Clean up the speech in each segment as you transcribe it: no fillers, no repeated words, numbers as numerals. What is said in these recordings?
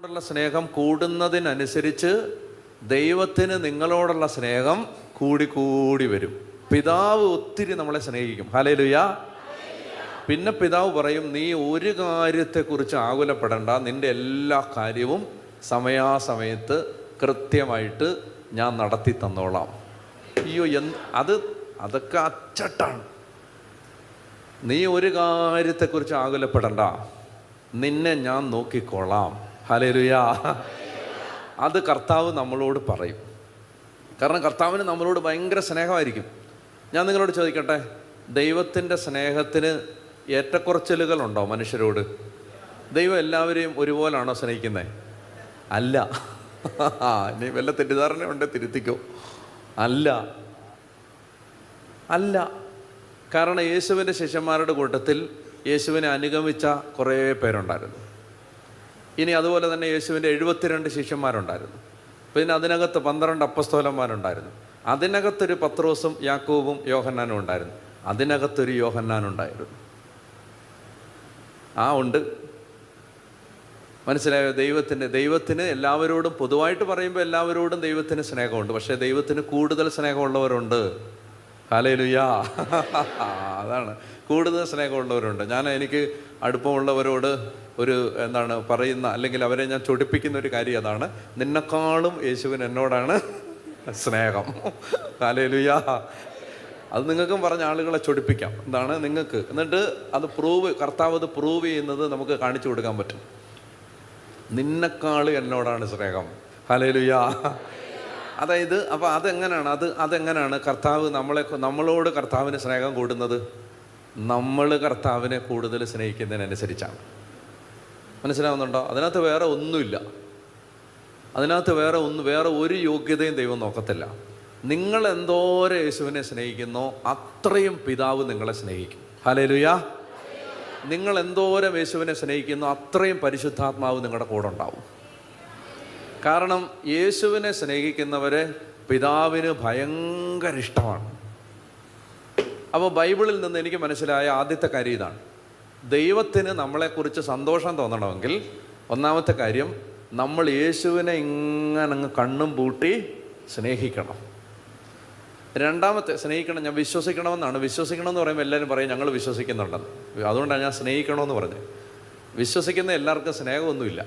ോടുള്ള സ്നേഹം കൂടുന്നതിനനുസരിച്ച് ദൈവത്തിന് നിങ്ങളോടുള്ള സ്നേഹം കൂടി വരും. പിതാവ് ഒത്തിരി നമ്മളെ സ്നേഹിക്കും. ഹല്ലേലൂയ. പിന്നെ പിതാവ് പറയും, നീ ഒരു കാര്യത്തെക്കുറിച്ച് ആകുലപ്പെടേണ്ട, നിന്റെ എല്ലാ കാര്യവും സമയാസമയത്ത് കൃത്യമായിട്ട് ഞാൻ നടത്തി തന്നോളാം. അയ്യോ, അതൊക്കെ അച്ചട്ടാണ്. നീ ഒരു കാര്യത്തെക്കുറിച്ച് ആകുലപ്പെടണ്ട, നിന്നെ ഞാൻ നോക്കിക്കോളാം. ഹല്ലേലൂയ. അത് കർത്താവ് നമ്മളോട് പറയും. കാരണം കർത്താവിന് നമ്മളോട് ഭയങ്കര സ്നേഹമായിരിക്കും. ഞാൻ നിങ്ങളോട് ചോദിക്കട്ടെ, ദൈവത്തിൻ്റെ സ്നേഹത്തിന് ഏറ്റക്കുറച്ചിലുകളുണ്ടോ മനുഷ്യരോട്? ദൈവം എല്ലാവരെയും ഒരുപോലാണോ സ്നേഹിക്കുന്നത്? അല്ല. ഇനി വല്ല തെറ്റിദ്ധാരണ ഉണ്ട്, തിരുത്തിക്കോ. അല്ല. കാരണം യേശുവിൻ്റെ ശിഷ്യന്മാരുടെ കൂട്ടത്തിൽ യേശുവിനെ അനുഗമിച്ച കുറേ പേരുണ്ടായിരുന്നു. ഇനി അതുപോലെ തന്നെ യേശുവിൻ്റെ 72 ശിഷ്യന്മാരുണ്ടായിരുന്നു. പിന്നെ അതിനകത്ത് 12 അപ്പസ്തോലന്മാരുണ്ടായിരുന്നു. അതിനകത്തൊരു പത്രോസും യാക്കോബും യോഹന്നാനും ഉണ്ടായിരുന്നു. അതിനകത്തൊരു യോഹന്നാനുണ്ടായിരുന്നു. ഉണ്ട്. മനസ്സിലായോ? ദൈവത്തിന് എല്ലാവരോടും പൊതുവായിട്ട് പറയുമ്പോൾ എല്ലാവരോടും ദൈവത്തിന് സ്നേഹമുണ്ട്. പക്ഷേ ദൈവത്തിന് കൂടുതൽ സ്നേഹമുള്ളവരുണ്ട്. ഹല്ലേലൂയ. അതാണ്, കൂടുതൽ സ്നേഹമുള്ളവരുണ്ട്. എനിക്ക് അടുപ്പമുള്ളവരോട് പറയുന്ന, അല്ലെങ്കിൽ അവരെ ഞാൻ ചൊടിപ്പിക്കുന്ന ഒരു കാര്യം അതാണ്, നിന്നെക്കാളും യേശുവിന് എന്നോടാണ് സ്നേഹം. ഹല്ലേലൂയ. അത് നിങ്ങൾക്കും പറഞ്ഞ ആളുകളെ ചൊടിപ്പിക്കാം. എന്താണ് നിങ്ങൾക്ക്? എന്നിട്ട് കർത്താവ് അത് പ്രൂവ് ചെയ്യുന്നത് നമുക്ക് കാണിച്ചു കൊടുക്കാൻ പറ്റും. നിന്നെക്കാളും എന്നോടാണ് സ്നേഹം. ഹല്ലേലൂയ. അതായത് അപ്പോൾ അതെങ്ങനെയാണ് കർത്താവ് നമ്മളോട് കർത്താവിന് സ്നേഹം കൂടുന്നത്? നമ്മൾ കർത്താവിനെ കൂടുതൽ സ്നേഹിക്കുന്നതിനനുസരിച്ചാണ്. മനസ്സിലാവുന്നുണ്ടോ? അതിനകത്ത് വേറെ ഒന്നുമില്ല. വേറെ ഒരു യോഗ്യതയും ദൈവം നോക്കത്തില്ല. നിങ്ങൾ എന്തോരം യേശുവിനെ സ്നേഹിക്കുന്നോ അത്രയും പിതാവ് നിങ്ങളെ സ്നേഹിക്കും. ഹല്ലേലൂയ. നിങ്ങൾ എന്തോരം യേശുവിനെ സ്നേഹിക്കുന്നോ അത്രയും പരിശുദ്ധാത്മാവ് നിങ്ങളുടെ കൂടെ ഉണ്ടാവും. കാരണം യേശുവിനെ സ്നേഹിക്കുന്നവരെ പിതാവിന് ഭയങ്കര ഇഷ്ടമാണ്. അപ്പോൾ ബൈബിളിൽ നിന്ന് എനിക്ക് മനസ്സിലായ ആദ്യത്തെ കാര്യം ഇതാണ്: ദൈവത്തിന് നമ്മളെക്കുറിച്ച് സന്തോഷം തോന്നണമെങ്കിൽ ഒന്നാമത്തെ കാര്യം, നമ്മൾ യേശുവിനെ ഇങ്ങനെ അങ്ങ് കണ്ണും പൂട്ടി സ്നേഹിക്കണം. രണ്ടാമത്തെ, സ്നേഹിക്കണം, ഞാൻ വിശ്വസിക്കണമെന്നാണ്. വിശ്വസിക്കണമെന്ന് പറയുമ്പോൾ എല്ലാവരും പറയും ഞങ്ങൾ വിശ്വസിക്കുന്നുണ്ടെന്ന്. അതുകൊണ്ടാണ് ഞാൻ സ്നേഹിക്കണമെന്ന് പറഞ്ഞത്. വിശ്വസിക്കുന്ന എല്ലാവർക്കും സ്നേഹമൊന്നുമില്ല.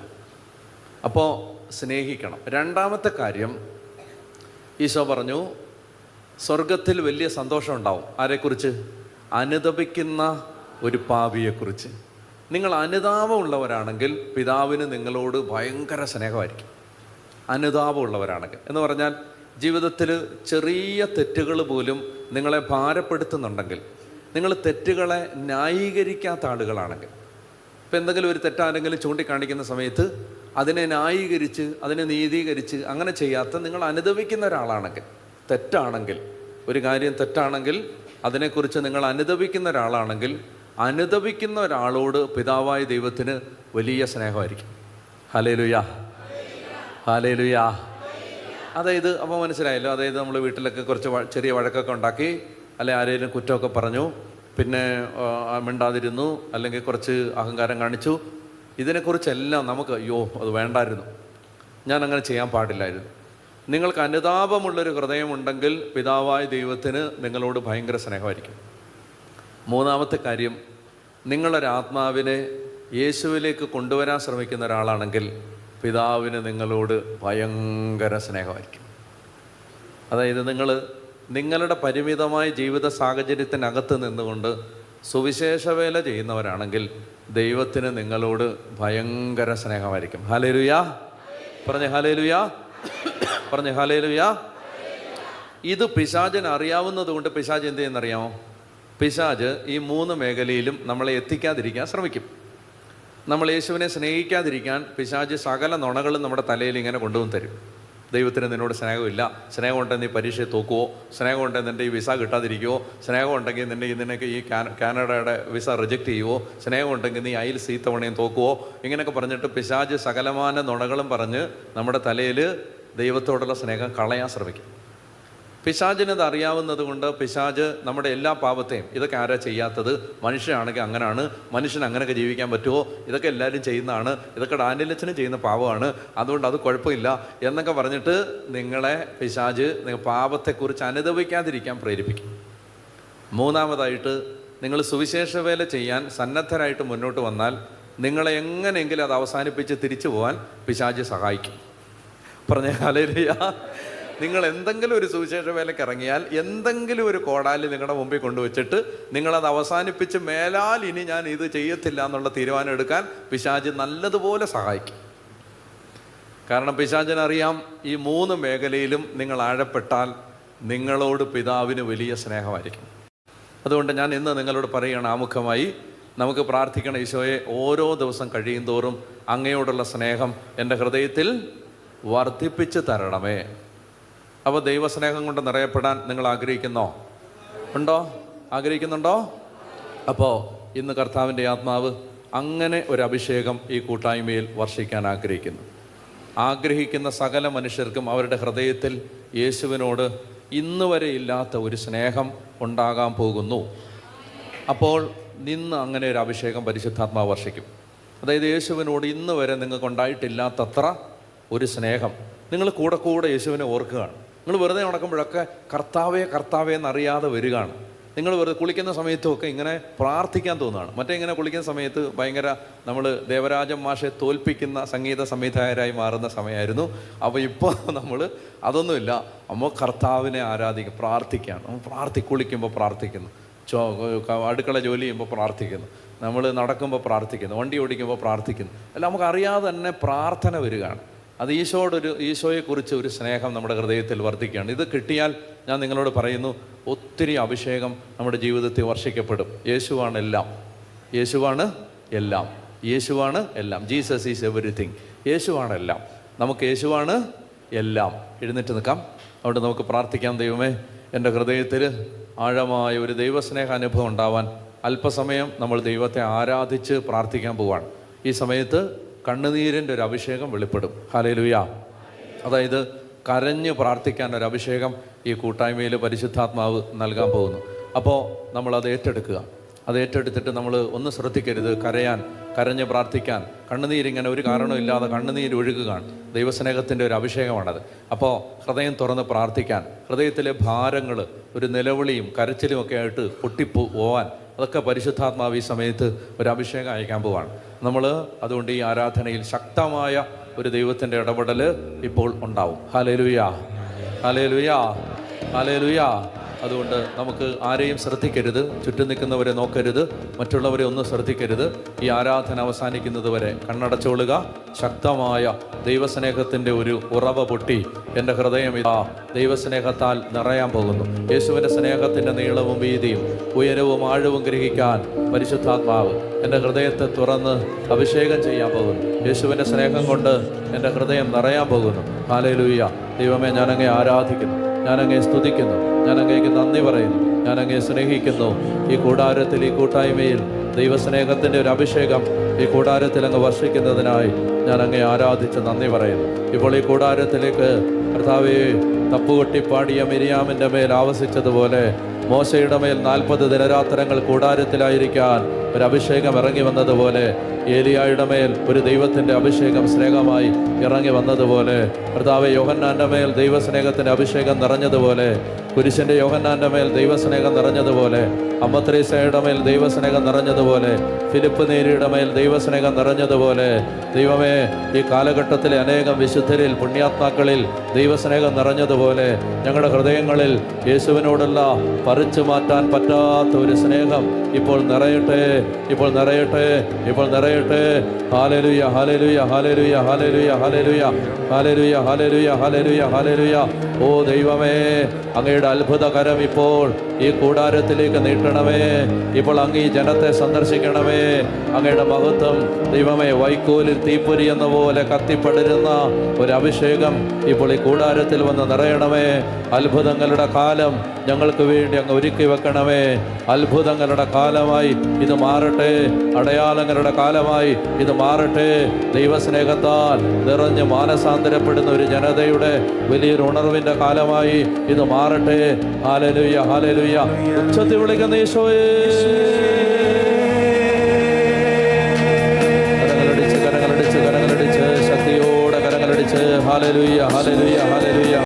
അപ്പോൾ സ്നേഹിക്കണം. രണ്ടാമത്തെ കാര്യം, ഈശോ പറഞ്ഞു സ്വർഗത്തിൽ വലിയ സന്തോഷം ഉണ്ടാവും. ആരെക്കുറിച്ച്? അനുതപിക്കുന്ന ഒരു പാപിയെക്കുറിച്ച്. നിങ്ങൾ അനുതാപമുള്ളവരാണെങ്കിൽ പിതാവിന് നിങ്ങളോട് ഭയങ്കര സ്നേഹമായിരിക്കും. അനുതാപമുള്ളവരാണെങ്കിൽ എന്ന് പറഞ്ഞാൽ, ജീവിതത്തിൽ ചെറിയ തെറ്റുകൾ പോലും നിങ്ങളെ ഭാരപ്പെടുത്തുന്നുണ്ടെങ്കിൽ, നിങ്ങൾ തെറ്റുകളെ ന്യായീകരിക്കാത്ത ആളുകളാണെങ്കിൽ, ഇപ്പം എന്തെങ്കിലും ഒരു തെറ്റാരെങ്കിലും ചൂണ്ടിക്കാണിക്കുന്ന സമയത്ത് അതിനെ ന്യായീകരിച്ച് അതിനെ നീതീകരിച്ച് അങ്ങനെ ചെയ്യാത്ത, നിങ്ങൾ അനുതപിക്കുന്ന ഒരാളാണെങ്കിൽ, തെറ്റാണെങ്കിൽ, ഒരു കാര്യം തെറ്റാണെങ്കിൽ അതിനെക്കുറിച്ച് നിങ്ങൾ അനുതപിക്കുന്ന ഒരാളാണെങ്കിൽ, അനുതപിക്കുന്ന ഒരാളോട് പിതാവായ ദൈവത്തിന് വലിയ സ്നേഹമായിരിക്കും. ഹല്ലേലൂയ. ഹല്ലേലൂയ. അതായത് അപ്പോൾ മനസ്സിലായല്ലോ. അതായത് നമ്മൾ വീട്ടിലൊക്കെ കുറച്ച് ചെറിയ വഴക്കൊക്കെ ഉണ്ടാക്കി, അല്ലെ ആരെങ്കിലും കുറ്റമൊക്കെ പറഞ്ഞു, പിന്നെ മിണ്ടാതിരുന്നു, അല്ലെങ്കിൽ കുറച്ച് അഹങ്കാരം കാണിച്ചു, ഇതിനെക്കുറിച്ചെല്ലാം നമുക്ക് അത് വേണ്ടായിരുന്നു, ഞാൻ അങ്ങനെ ചെയ്യാൻ പാടില്ലായിരുന്നു. നിങ്ങൾക്ക് അനുതാപമുള്ളൊരു ഹൃദയമുണ്ടെങ്കിൽ പിതാവായ ദൈവത്തിന് നിങ്ങളോട് ഭയങ്കര സ്നേഹമായിരിക്കും. മൂന്നാമത്തെ കാര്യം, നിങ്ങളൊരാത്മാവിനെ യേശുവിലേക്ക് കൊണ്ടുവരാൻ ശ്രമിക്കുന്ന ഒരാളാണെങ്കിൽ പിതാവിന് നിങ്ങളോട് ഭയങ്കര സ്നേഹമായിരിക്കും. അതായത് നിങ്ങളുടെ പരിമിതമായ ജീവിത സാഹചര്യത്തിനകത്ത് നിന്നുകൊണ്ട് സുവിശേഷ വേല ചെയ്യുന്നവരാണെങ്കിൽ ദൈവത്തിന് നിങ്ങളോട് ഭയങ്കര സ്നേഹമായിരിക്കും. ഹല്ലേലൂയ. പറഞ്ഞേ ഹല്ലേലൂയ. പറഞ്ഞേ ഹല്ലേലൂയ. ഇത് പിശാചിന് അറിയാവുന്നത് കൊണ്ട് പിശാച് എന്ത് ചെയ്യുന്നറിയാമോ? പിശാച് ഈ 3 മേഖലയിലും നമ്മളെ എത്തിക്കാതിരിക്കാൻ ശ്രമിക്കും. നമ്മൾ യേശുവിനെ സ്നേഹിക്കാതിരിക്കാൻ പിശാച് സകല നുണകളും നമ്മുടെ തലയിൽ ഇങ്ങനെ കൊണ്ടുവന്ന് തരും. ദൈവത്തിന് നിന്നോട് സ്നേഹമില്ല, സ്നേഹമുണ്ടെങ്കിൽ നീ പരീക്ഷയെ തോക്കുവോ, സ്നേഹമുണ്ടെങ്കിൽ നിൻ്റെ ഈ വിസ കിട്ടാതിരിക്കുവോ, സ്നേഹമുണ്ടെങ്കിൽ നിനക്ക് ഈ കാനഡയുടെ വിസ റിജക്റ്റ് ചെയ്യുവോ, സ്നേഹമുണ്ടെങ്കിൽ നീ IELTS തവണയും തോക്കുവോ, ഇങ്ങനെയൊക്കെ പറഞ്ഞിട്ട് പിശാച് സകലമാന നുണകളും പറഞ്ഞ് നമ്മുടെ തലയിൽ ദൈവത്തോടുള്ള സ്നേഹം കളയാൻ ശ്രമിക്കും. പിശാചിനത് അറിയാവുന്നത് കൊണ്ട് പിശാച് നമ്മുടെ എല്ലാ പാപത്തെയും, ഇതൊക്കെ ആരാ ചെയ്യാത്തത്, മനുഷ്യനാണെങ്കിൽ അങ്ങനെയാണ്, മനുഷ്യൻ അങ്ങനെയൊക്കെ ജീവിക്കാൻ പറ്റുമോ, ഇതൊക്കെ എല്ലാവരും ചെയ്യുന്നതാണ്, ഇതൊക്കെ ഡാനിയലച്ചനും ചെയ്യുന്ന പാപമാണ്, അതുകൊണ്ട് അത് കുഴപ്പമില്ല എന്നൊക്കെ പറഞ്ഞിട്ട് നിങ്ങളെ പിശാച് പാപത്തെക്കുറിച്ച് അനുഭവിക്കാതിരിക്കാൻ പ്രേരിപ്പിക്കും. മൂന്നാമതായിട്ട്, നിങ്ങൾ സുവിശേഷ വേല ചെയ്യാൻ സന്നദ്ധരായിട്ട് മുന്നോട്ട് വന്നാൽ നിങ്ങളെ എങ്ങനെയെങ്കിലും അത് അവസാനിപ്പിച്ച് തിരിച്ചു പോകാൻ പിശാച് സഹായിക്കും. പറഞ്ഞ ഹല്ലേലൂയ. നിങ്ങൾ എന്തെങ്കിലും ഒരു സുവിശേഷ വേലയ്ക്ക് ഇറങ്ങിയാൽ എന്തെങ്കിലും ഒരു കോടാലി നിങ്ങളുടെ മുമ്പിൽ കൊണ്ടുവച്ചിട്ട് നിങ്ങളത് അവസാനിപ്പിച്ച് മേലാൽ ഇനി ഞാൻ ഇത് ചെയ്യത്തില്ല എന്നുള്ള തീരുമാനം എടുക്കാൻ പിശാച് നല്ലതുപോലെ സഹായിക്കും. കാരണം പിശാചിനറിയാം, ഈ 3 മേഖലയിലും നിങ്ങൾ ആഴപ്പെട്ടാൽ നിങ്ങളോട് പിതാവിന് വലിയ സ്നേഹമായിരിക്കും. അതുകൊണ്ട് ഞാൻ ഇന്ന് നിങ്ങളോട് പറയുകയാണ്, ആമുഖമായി നമുക്ക് പ്രാർത്ഥിക്കണം, ഈശോയെ ഓരോ ദിവസം കഴിയും തോറും അങ്ങയോടുള്ള സ്നേഹം എൻ്റെ ഹൃദയത്തിൽ വർദ്ധിപ്പിച്ച് തരണമേ. അപ്പോൾ ദൈവസ്നേഹം കൊണ്ട് നിറയപ്പെടാൻ നിങ്ങൾ ആഗ്രഹിക്കുന്നുണ്ടോ? ആഗ്രഹിക്കുന്നുണ്ടോ? അപ്പോൾ ഇന്ന് കർത്താവിൻ്റെ ആത്മാവ് അങ്ങനെ ഒരു അഭിഷേകം ഈ കൂട്ടായ്മയിൽ വർഷിക്കാൻ ആഗ്രഹിക്കുന്ന സകല മനുഷ്യർക്കും അവരുടെ ഹൃദയത്തിൽ യേശുവിനോട് ഇന്ന് വരെ ഇല്ലാത്ത ഒരു സ്നേഹം ഉണ്ടാകാൻ പോകുന്നു. അപ്പോൾ നിന്ന് അങ്ങനെ ഒരു അഭിഷേകം പരിശുദ്ധാത്മാവ് വർഷിക്കും. അതായത് യേശുവിനോട് ഇന്ന് വരെ നിങ്ങൾക്ക് ഉണ്ടായിട്ടില്ലാത്തത്ര ഒരു സ്നേഹം നിങ്ങൾ കൂടെ യേശുവിനെ ഓർക്കുകയാണ്. നിങ്ങൾ വെറുതെ നടക്കുമ്പോഴൊക്കെ കർത്താവേ എന്നറിയാതെ വരികയാണ്. നിങ്ങൾ വെറുതെ കുളിക്കുന്ന സമയത്തുമൊക്കെ ഇങ്ങനെ പ്രാർത്ഥിക്കാൻ തോന്നുകയാണ്. മറ്റേ ഇങ്ങനെ കുളിക്കുന്ന സമയത്ത് ഭയങ്കര നമ്മൾ ദേവരാജൻ മാഷെ തോൽപ്പിക്കുന്ന സംഗീത സംവിധായകരായി മാറുന്ന സമയമായിരുന്നു. അപ്പോൾ ഇപ്പോൾ നമ്മൾ അതൊന്നുമില്ല, നമ്മൾ കർത്താവിനെ ആരാധിക്കും, പ്രാർത്ഥിക്കുകയാണ്. നമ്മൾ കുളിക്കുമ്പോൾ പ്രാർത്ഥിക്കുന്നു, അടുക്കള ജോലി ചെയ്യുമ്പോൾ പ്രാർത്ഥിക്കുന്നു, നമ്മൾ നടക്കുമ്പോൾ പ്രാർത്ഥിക്കുന്നു, വണ്ടി ഓടിക്കുമ്പോൾ പ്രാർത്ഥിക്കുന്നു. അല്ല, നമുക്കറിയാതെ തന്നെ പ്രാർത്ഥന വരികയാണ്. അത് ഈശോയെക്കുറിച്ച് ഒരു സ്നേഹം നമ്മുടെ ഹൃദയത്തിൽ വർദ്ധിക്കുകയാണ്. ഇത് കിട്ടിയാൽ ഞാൻ നിങ്ങളോട് പറയുന്നു, ഒത്തിരി അഭിഷേകം നമ്മുടെ ജീവിതത്തിൽ വർഷിക്കപ്പെടും. യേശുവാണ് എല്ലാം. Jesus is everything. യേശുവാണ് എല്ലാം. നമുക്ക് യേശുവാണ് എല്ലാം. എഴുന്നേറ്റ് നിൽക്കാം. അതുകൊണ്ട് നമുക്ക് പ്രാർത്ഥിക്കാം. ദൈവമേ, എൻ്റെ ഹൃദയത്തിൽ ആഴമായ ഒരു ദൈവസ്നേഹ അനുഭവം ഉണ്ടാവാൻ അല്പസമയം നമ്മൾ ദൈവത്തെ ആരാധിച്ച് പ്രാർത്ഥിക്കാൻ പോവാണ്. ഈ സമയത്ത് കണ്ണുനീരിൻ്റെ ഒരു അഭിഷേകം വെളിപ്പെടും. ഹല്ലേലൂയ. അതായത് കരഞ്ഞ് പ്രാർത്ഥിക്കാൻ ഒരു അഭിഷേകം ഈ കൂട്ടായ്മയിൽ പരിശുദ്ധാത്മാവ് നൽകാൻ പോകുന്നു. അപ്പോൾ നമ്മളത് ഏറ്റെടുക്കുക. അത് ഏറ്റെടുത്തിട്ട് നമ്മൾ ഒന്ന് ശ്രദ്ധിക്കരുത്, കരഞ്ഞ് പ്രാർത്ഥിക്കാൻ. കണ്ണുനീരിങ്ങനെ ഒരു കാരണമില്ലാതെ കണ്ണുനീര് ഒഴുകുകയാണ്. ദൈവസ്നേഹത്തിൻ്റെ ഒരു അഭിഷേകമാണത്. അപ്പോൾ ഹൃദയം തുറന്ന് പ്രാർത്ഥിക്കാൻ, ഹൃദയത്തിലെ ഭാരങ്ങൾ, ഒരു നിലവിളിയും കരച്ചിലും ഒക്കെ ആയിട്ട് പൊട്ടിപ്പോവാൻ, അതൊക്കെ പരിശുദ്ധാത്മാവ് ഈ സമയത്ത് ഒരു അഭിഷേകം അയക്കാൻ പോവാണ്. നമ്മൾ അതുകൊണ്ട് ഈ ആരാധനയിൽ ശക്തമായ ഒരു ദൈവത്തിൻ്റെ ഇടപെടൽ ഇപ്പോൾ ഉണ്ടാവും. ഹല്ലേലൂയ, ഹല്ലേലൂയ, ഹല്ലേലൂയ. അതുകൊണ്ട് നമുക്ക് ആരെയും ശ്രദ്ധിക്കരുത്, ചുറ്റും നിൽക്കുന്നവരെ നോക്കരുത്, മറ്റുള്ളവരെ ഒന്നും ശ്രദ്ധിക്കരുത്. ഈ ആരാധന അവസാനിക്കുന്നത് വരെ കണ്ണടച്ചോളുക. ശക്തമായ ദൈവസ്നേഹത്തിൻ്റെ ഒരു ഉറവ പൊട്ടി എൻ്റെ ഹൃദയം ഇതാ ദൈവസ്നേഹത്താൽ നിറയാൻ പോകുന്നു. യേശുവിൻ്റെ സ്നേഹത്തിൻ്റെ നീളവും വീതിയും ഉയരവും ആഴവും ഗ്രഹിക്കാൻ പരിശുദ്ധാത്മാവ് എൻ്റെ ഹൃദയത്തെ തുറന്ന് അഭിഷേകം ചെയ്യാൻ പോകുന്നു. യേശുവിൻ്റെ സ്നേഹം കൊണ്ട് എൻ്റെ ഹൃദയം നിറയാൻ പോകുന്നു. ഹല്ലേലൂയ. ദൈവമേ, ഞാനങ്ങേ ആരാധിക്കുന്നു, ഞാനങ്ങേ സ്തുതിക്കുന്നു, ഞാനങ്ങേക്ക് നന്ദി പറയുന്നു, ഞാനങ്ങേ സ്നേഹിക്കുന്നു. ഈ കൂടാരത്തിൽ, ഈ കൂട്ടായ്മയിൽ ദൈവസ്നേഹത്തിൻ്റെ ഒരു അഭിഷേകം ഈ കൂടാരത്തിൽ അങ്ങ് വർഷിക്കുന്നതിനായി ഞാനങ്ങേ ആരാധിച്ച് നന്ദി പറയുന്നു. ഇപ്പോൾ ഈ കൂടാരത്തിലേക്ക് കർത്താവേ, തപ്പുകൊട്ടിപ്പാടിയ മിരിയാമിൻ്റെ മേൽ ആവസിച്ചതുപോലെ മോശയുടെ മേൽ 40 ദിനരാത്രങ്ങൾ കൂടാരത്തിലായിരിക്കാൻ ഒരു അഭിഷേകം ഇറങ്ങി വന്നതുപോലെ, ഏലിയായുടെ മേൽ ഒരു ദൈവത്തിൻ്റെ അഭിഷേകം സ്നേഹമായി ഇറങ്ങി വന്നതുപോലെ, കർത്താവേ, യോഹന്നാൻ്റെ മേൽ ദൈവസ്നേഹത്തിൻ്റെ അഭിഷേകം നിറഞ്ഞതുപോലെ, കുരിശിൻ്റെ യോഹന്നാൻ്റെ മേൽ ദൈവസ്നേഹം നിറഞ്ഞതുപോലെ, അമ്മത്രേസയുടെ മേൽ ദൈവസ്നേഹം നിറഞ്ഞതുപോലെ, ഫിലിപ്പ് നേരിയുടെ മേൽ ദൈവസ്നേഹം നിറഞ്ഞതുപോലെ, ദൈവമേ, ഈ കാലഘട്ടത്തിലെ അനേകം വിശുദ്ധരിൽ, പുണ്യാത്മാക്കളിൽ ദൈവസ്നേഹം നിറഞ്ഞതുപോലെ ഞങ്ങളുടെ ഹൃദയങ്ങളിൽ യേശുവിനോടുള്ള പറിച്ചു മാറ്റാൻ പറ്റാത്ത ഒരു സ്നേഹം ഇപ്പോൾ നിറയട്ടെ, ഇപ്പോൾ നിറയട്ടെ, ഇപ്പോൾ നിറയട്ടെ. ഹല്ലേലൂയ, ഹല്ലേലൂയ, ഹല്ലേലൂയ, ഹല്ലേലൂയ, ഹല്ലേലൂയ, ഹല്ലേലൂയ, ഹല്ലേലൂയ, ഹല്ലേലൂയ, ഹല്ലേലൂയ. ഓ ദൈവമേ, അങ്ങയുടെ അത്ഭുതകരം ഇപ്പോൾ ഈ കൂടാരത്തിലേക്ക് നീട്ടണമേ. ഇപ്പോൾ അങ്ങ് ഈ ജനത്തെ സന്ദർശിക്കണമേ. അങ്ങയുടെ മഹത്വം ദൈവമേ, വൈക്കോലിൽ തീപ്പൊരി എന്ന പോലെ കത്തിപ്പടരുന്ന ഒരു അഭിഷേകം ഇപ്പോൾ ഈ കൂടാരത്തിൽ വന്ന് നിറയണമേ. അത്ഭുതങ്ങളുടെ കാലം ഞങ്ങൾക്ക് വേണ്ടി അങ്ങ് ഒരുക്കി വെക്കണമേ. അത്ഭുതങ്ങളുടെ കാലമായി ഇത് മാറട്ടെ, അടയാളങ്ങളുടെ കാലമായി ഇത് മാറട്ടെ. ദൈവസ്നേഹത്താൽ നിറഞ്ഞ് മാനസാന്തരപ്പെടുന്ന ഒരു ജനതയുടെ വലിയൊരു ഉണർവിൻ്റെ കാലമായി ഇത് മാറട്ടെ. അനുഗ്രഹിക്കട്ടെ. ഹല്ലേലൂയ, ഹല്ലേലൂയ. ഉച്ചത്തിൽ വിളിക്കുന്ന യേശുവേ. കരങ്ങളടിച്ച് ശക്തിയോടെ കരങ്ങളടിച്ച്. ഹല്ലേലൂയ, ഹല്ലേലൂയ, ഹല്ലേലൂയ.